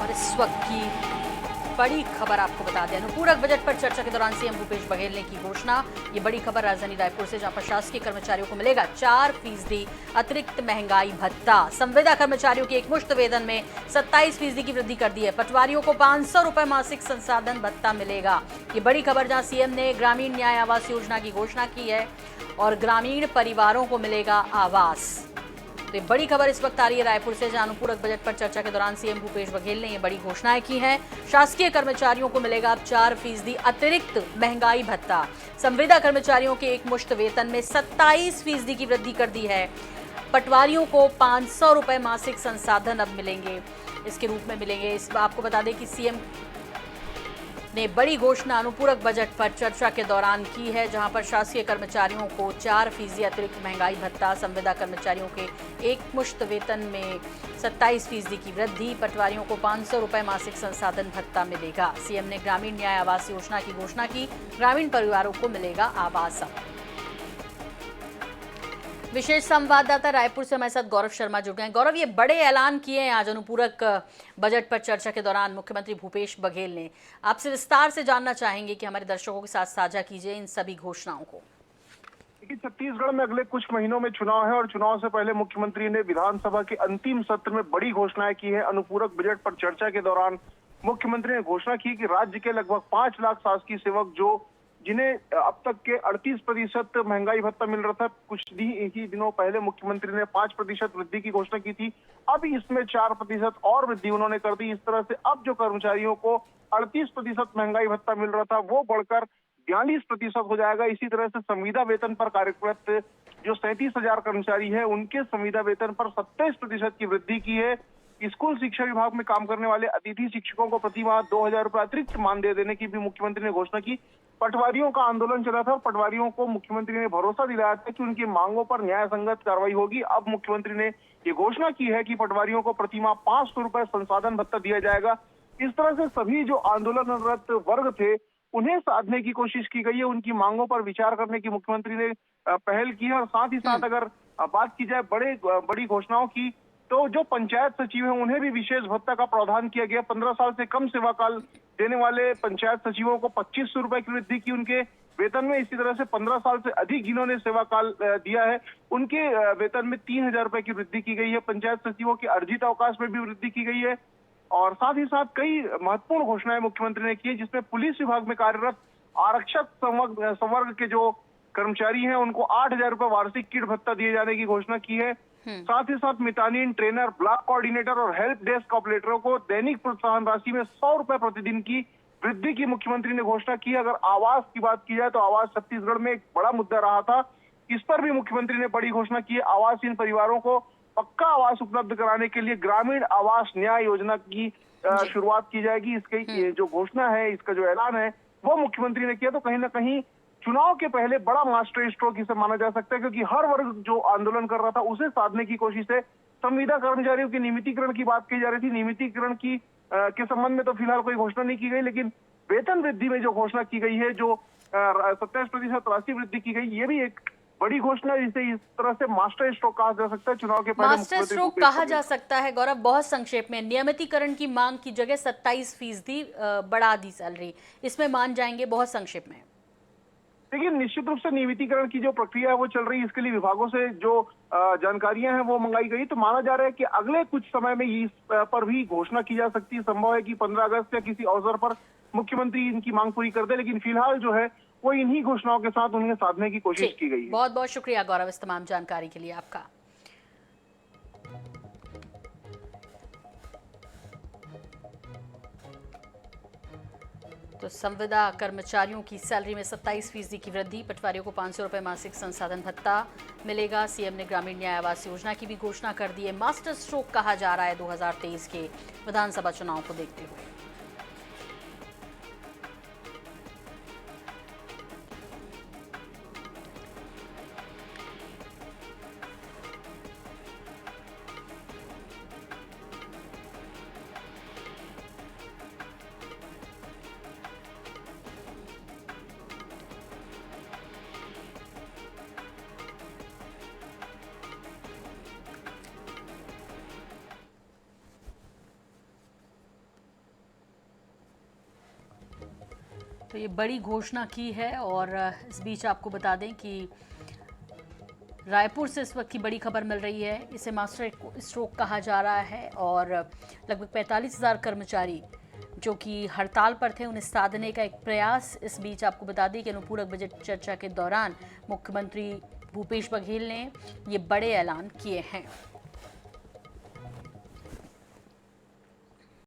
और इस वक्त की बड़ी खबर आपको बता दें, अनुपूरक बजट पर चर्चा के दौरान सीएम भूपेश बघेल ने की घोषणा। ये बड़ी खबर राजधानी रायपुर से, जहां पर शासकीय कर्मचारियों को मिलेगा 4% अतिरिक्त महंगाई भत्ता। संविदा कर्मचारियों के एकमुश्त वेतन में 27% की वृद्धि कर दी है। पटवारियों को 500 रुपए मासिक संसाधन भत्ता मिलेगा। ये बड़ी खबर, जहां सीएम ने ग्रामीण न्याय आवास योजना की घोषणा की है और ग्रामीण परिवारों को मिलेगा आवास। तो ये बड़ी खबर इस वक्त आ रही है रायपुर से, जहां अनुपूरक बजट पर चर्चा के दौरान सीएम भूपेश बघेल ने ये बड़ी घोषणाएं की हैं। शासकीय कर्मचारियों को मिलेगा अब 4% अतिरिक्त महंगाई भत्ता। संविदा कर्मचारियों के एकमुश्त वेतन में 27% की वृद्धि कर दी है। पटवारियों को 500 रुपए मासिक संसाधन अब मिलेंगे, इसके रूप में मिलेंगे। इस आपको बता दें कि सीएम ने बड़ी घोषणा अनुपूरक बजट पर चर्चा के दौरान की है, जहां पर शासकीय कर्मचारियों को 4% अतिरिक्त महंगाई भत्ता, संविदा कर्मचारियों के एकमुश्त वेतन में 27% की वृद्धि, पटवारियों को 500 रुपए मासिक संसाधन भत्ता मिलेगा। सीएम ने ग्रामीण न्याय आवास योजना की घोषणा की, ग्रामीण परिवारों को मिलेगा आवास। विशेष संवाददाता रायपुर से हमारे साथ गौरव शर्मा जुड़ गए हैं। गौरव, ये बड़े ऐलान किए हैं आज अनुपूरक बजट पर चर्चा के दौरान मुख्यमंत्री भूपेश बघेल ने। आपसे विस्तार से जानना चाहेंगे कि हमारे दर्शकों के साथ साझा कीजिए इन सभी घोषणाओं को। देखिए, छत्तीसगढ़ में अगले कुछ महीनों में चुनाव है और चुनाव से पहले मुख्यमंत्री ने विधानसभा के अंतिम सत्र में बड़ी घोषणाएं की है। अनुपूरक बजट पर चर्चा के दौरान मुख्यमंत्री ने घोषणा की कि राज्य के लगभग 5 लाख शासकीय सेवक जिन्हें अब तक के 38% महंगाई भत्ता मिल रहा था, कुछ ही दिनों पहले मुख्यमंत्री ने 5% वृद्धि की घोषणा की थी। अब इसमें 4% और वृद्धि उन्होंने कर दी। इस तरह से अब जो कर्मचारियों को 38% महंगाई भत्ता मिल रहा था, वो बढ़कर 42% हो जाएगा। इसी तरह से संविदा वेतन पर कार्यरत जो 37,000 कर्मचारी है, उनके संविदा वेतन पर 27% की वृद्धि की है। स्कूल शिक्षा विभाग में काम करने वाले अतिथि शिक्षकों को प्रति माह 2,000 रुपए अतिरिक्त मानदेय देने की भी मुख्यमंत्री ने घोषणा की। पटवारियों का आंदोलन चला था और पटवारियों को मुख्यमंत्री ने भरोसा दिलाया था कि उनकी मांगों पर न्याय संगत कार्रवाई होगी। अब मुख्यमंत्री ने ये घोषणा की है कि पटवारियों को प्रति माह 500 रुपए संसाधन भत्ता दिया जाएगा। इस तरह से सभी जो आंदोलनरत वर्ग थे, उन्हें साधने की कोशिश की गई है। उनकी मांगों पर विचार करने की मुख्यमंत्री ने पहल की है। और साथ ही साथ अगर बात की जाए बड़ी घोषणाओं की, तो जो पंचायत सचिव हैं, उन्हें भी विशेष भत्ता का प्रावधान किया गया। 15 साल से कम सेवा काल देने वाले पंचायत सचिवों को 2500 रुपए की वृद्धि की उनके वेतन में। इसी तरह से 15 साल से अधिक जिन्होंने सेवा काल दिया है, उनके वेतन में 3,000 रुपए की वृद्धि की गई है। पंचायत सचिवों के अर्जित अवकाश में भी वृद्धि की गई है। और साथ ही साथ कई महत्वपूर्ण घोषणाएं मुख्यमंत्री ने की है, जिसमें पुलिस विभाग में कार्यरत आरक्षक संवर्ग के जो कर्मचारी हैं, उनको 8,000 रुपए वार्षिक किट भत्ता दिए जाने की घोषणा की है। साथ ही साथ मितानिन, ट्रेनर, ब्लॉक कोऑर्डिनेटर और हेल्प डेस्क ऑपरेटरों को दैनिक प्रोत्साहन राशि में 100 रुपए प्रतिदिन की वृद्धि की मुख्यमंत्री ने घोषणा की। अगर आवास की बात की जाए, तो आवास छत्तीसगढ़ में एक बड़ा मुद्दा रहा था। इस पर भी मुख्यमंत्री ने बड़ी घोषणा की है। आवासहीन परिवारों को पक्का आवास उपलब्ध कराने के लिए ग्रामीण आवास न्याय योजना की शुरुआत की जाएगी। इसकी ये जो घोषणा है, इसका जो ऐलान है, वो मुख्यमंत्री ने किया। तो कहीं ना कहीं चुनाव के पहले बड़ा मास्टर स्ट्रोक इसे माना जा सकता है, क्योंकि हर वर्ग जो आंदोलन कर रहा था, उसे साधने की कोशिश है। संविदा कर्मचारियों के नियमितीकरण की बात की जा रही थी। नियमितीकरण की के संबंध में तो फिलहाल कोई घोषणा नहीं की गई, लेकिन वेतन वृद्धि में जो घोषणा की गई है, जो 27% राशि वृद्धि की गई, ये भी एक बड़ी घोषणा। इसे इस तरह से मास्टर स्ट्रोक कहा जा सकता है चुनाव के पहले। मास्टर स्ट्रोक कहा जा सकता है। गौरव, बहुत संक्षेप में, नियमितीकरण की मांग की जगह 27% बढ़ा दी सैलरी, इसमें मान जाएंगे? बहुत संक्षेप में। देखिए, निश्चित रूप से नियमितीकरण की जो प्रक्रिया है वो चल रही है। इसके लिए विभागों से जो जानकारियां हैं वो मंगाई गई। तो माना जा रहा है कि अगले कुछ समय में इस पर भी घोषणा की जा सकती है। संभव है कि 15 अगस्त या किसी अवसर पर मुख्यमंत्री इनकी मांग पूरी कर दे, लेकिन फिलहाल जो है वो इन्हीं घोषणाओं के साथ उन्हें साधने की कोशिश की गई है। बहुत बहुत शुक्रिया गौरव इस तमाम जानकारी के लिए आपका। तो संविदा कर्मचारियों की सैलरी में 27% की वृद्धि, पटवारियों को 500 रुपए मासिक संसाधन भत्ता मिलेगा। सीएम ने ग्रामीण न्याय आवास योजना की भी घोषणा कर दी है। मास्टर स्ट्रोक कहा जा रहा है 2023 के विधानसभा चुनाव को देखते हुए। तो ये बड़ी घोषणा की है और इस बीच आपको बता दें कि रायपुर से इस वक्त की बड़ी खबर मिल रही है। इसे मास्टर स्ट्रोक कहा जा रहा है और लगभग 45,000 कर्मचारी जो कि हड़ताल पर थे उन्हें साधने का एक प्रयास। इस बीच आपको बता दें कि अनुपूरक बजट चर्चा के दौरान मुख्यमंत्री भूपेश बघेल ने ये बड़े ऐलान किए हैं।